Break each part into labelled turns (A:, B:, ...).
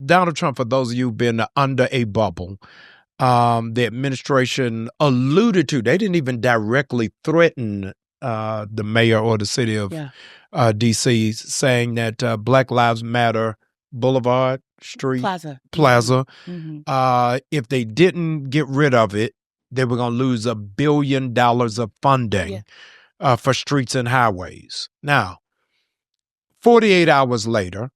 A: Donald Trump, for those of you who've been under a bubble, the administration alluded to, they didn't even directly threaten the mayor or the city of D.C., saying that Black Lives Matter Boulevard, Street, Plaza, if they didn't get rid of it, they were going to lose $1 billion of funding for streets and highways. Now, 48 hours later,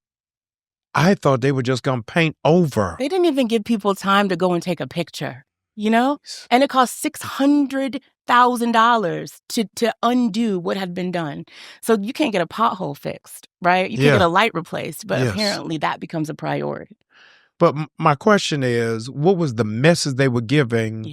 A: I thought they were just going to paint over.
B: They didn't even give people time to go and take a picture, you know? And it cost $600,000 to undo what had been done. So you can't get a pothole fixed, right? You can't get a light replaced, but apparently that becomes a priority.
A: But my question is, what was the message they were giving?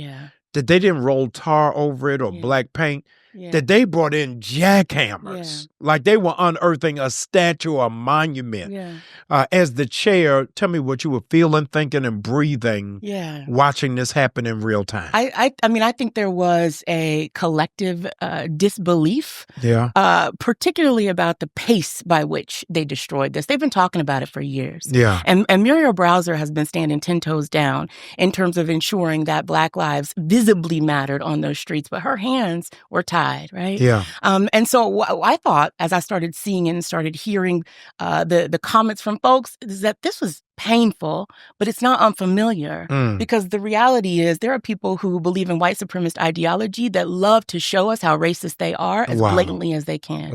A: That they didn't roll tar over it or black paint, that they brought in jackhammers, like they were unearthing a statue or a monument. As the chair, tell me what you were feeling, thinking, and breathing watching this happen in real time.
B: I mean, I think there was a collective disbelief, particularly about the pace by which they destroyed this. They've been talking about it for years. And Muriel Browser has been standing 10 toes down in terms of ensuring that Black lives visibly mattered on those streets, but her hands were tied, right? And so I thought, as I started seeing and started hearing the comments from folks, is that this was painful, but it's not unfamiliar, because the reality is there are people who believe in white supremacist ideology that love to show us how racist they are as blatantly as they can.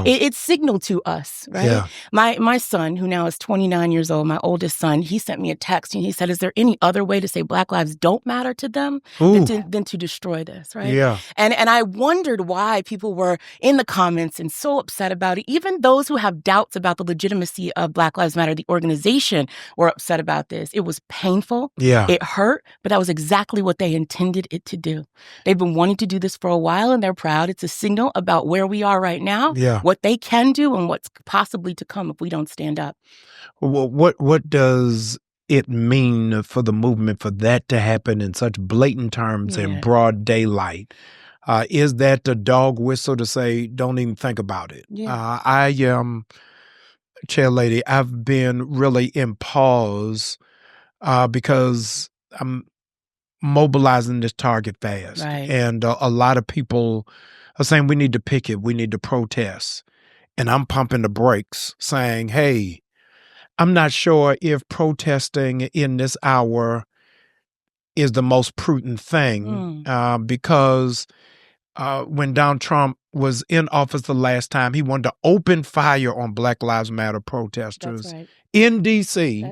B: It's signaled to us, right? My son, who now is 29 years old, my oldest son, he sent me a text and he said, is there any other way to say Black lives don't matter to them than to destroy this, right? And I wondered why people were in the comments and so upset about it. Even those who have doubts about the legitimacy of Black Lives Matter, the organization, were upset about this. It was painful. It hurt, but that was exactly what they intended it to do. They've been wanting to do this for a while, and they're proud. It's a signal about where we are right now, what they can do, and what's possibly to come if we don't stand up.
A: Well, what does it mean for the movement for that to happen in such blatant terms in broad daylight? Is that the dog whistle to say, don't even think about it? Chair Lady, I've been really in pause because I'm mobilizing this target fast. And a lot of people are saying we need to picket, we need to protest. And I'm pumping the brakes saying, hey, I'm not sure if protesting in this hour is the most prudent thing because when Donald Trump was in office the last time, he wanted to open fire on Black Lives Matter protesters in D.C.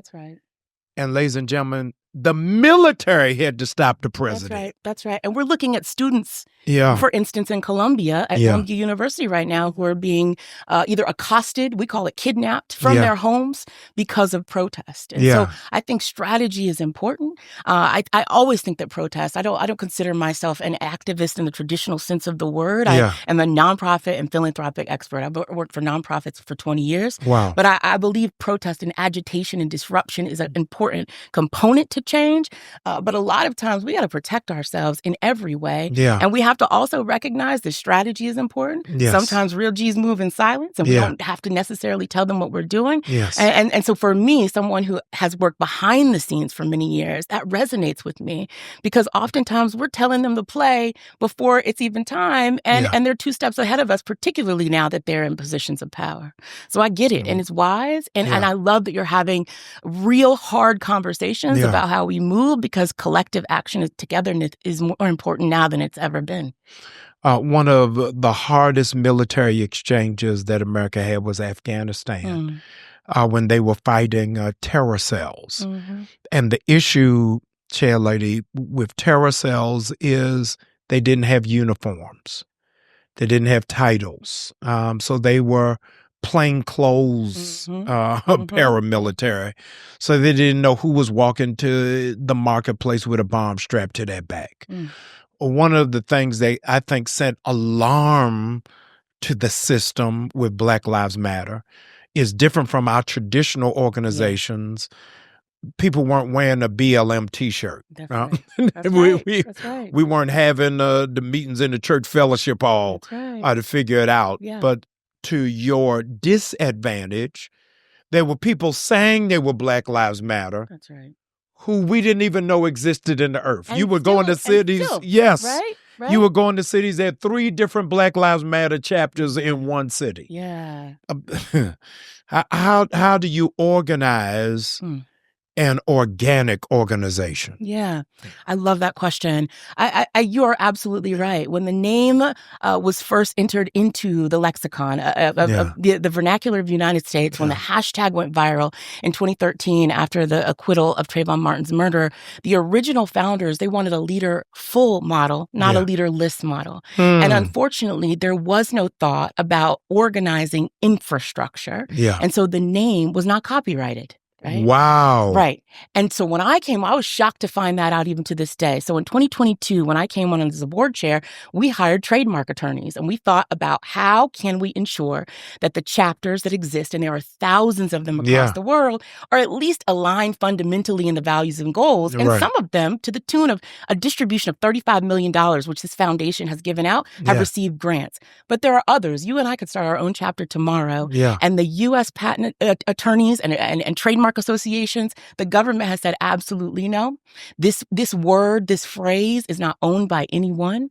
A: And ladies and gentlemen, the military had to stop the president.
B: That's right. And we're looking at students, for instance, in Columbia, at Columbia University right now, who are being either accosted, we call it kidnapped, from their homes because of protest. And so I think strategy is important. I always think that protest, I don't consider myself an activist in the traditional sense of the word. I am a nonprofit and philanthropic expert. I've worked for nonprofits for 20 years. But I believe protest and agitation and disruption is an important component to change. But a lot of times we got to protect ourselves in every way. And we have to also recognize that strategy is important. Sometimes real G's move in silence, and we don't have to necessarily tell them what we're doing. And so for me, someone who has worked behind the scenes for many years, that resonates with me, because oftentimes we're telling them to play before it's even time. And they're 2 steps ahead of us, particularly now that they're in positions of power. So I get it. And it's wise. And I love that you're having real hard conversations about how we move, because collective action and togetherness is more important now than it's ever been.
A: One of the hardest military exchanges that America had was Afghanistan, when they were fighting terror cells. And the issue, Chair Lady, with terror cells is they didn't have uniforms. They didn't have titles. So they were plain clothes paramilitary. So they didn't know who was walking to the marketplace with a bomb strapped to their back. One of the things they, I think, sent alarm to the system with Black Lives Matter is different from our traditional organizations. People weren't wearing a BLM T-shirt. We weren't having the meetings in the church fellowship hall to figure it out. But to your disadvantage, There were people saying they were Black Lives Matter.
B: That's right.
A: Who we didn't even know existed in the earth. And you were going to cities. Yes.
B: Right?
A: You were going to cities. There had 3 different Black Lives Matter chapters in one city.
B: Yeah.
A: How do you organize an organic organization?
B: Yeah, I love that question. You are absolutely right. When the name was first entered into the lexicon of the vernacular of the United States, when the hashtag went viral in 2013 after the acquittal of Trayvon Martin's murder, the original founders, they wanted a leader-full model, not a leaderless model. And unfortunately, there was no thought about organizing infrastructure. And so the name was not copyrighted. Right?
A: Wow.
B: Right. And so when I came, I was shocked to find that out even to this day. So in 2022, when I came on as a board chair, we hired trademark attorneys and we thought about how can we ensure that the chapters that exist, and there are thousands of them across the world, are at least aligned fundamentally in the values and goals. And some of them, to the tune of a distribution of $35 million, which this foundation has given out, have received grants. But there are others. You and I could start our own chapter tomorrow. And the U.S. patent attorneys and trademark associations, the government has said absolutely no. This word, this phrase is not owned by anyone.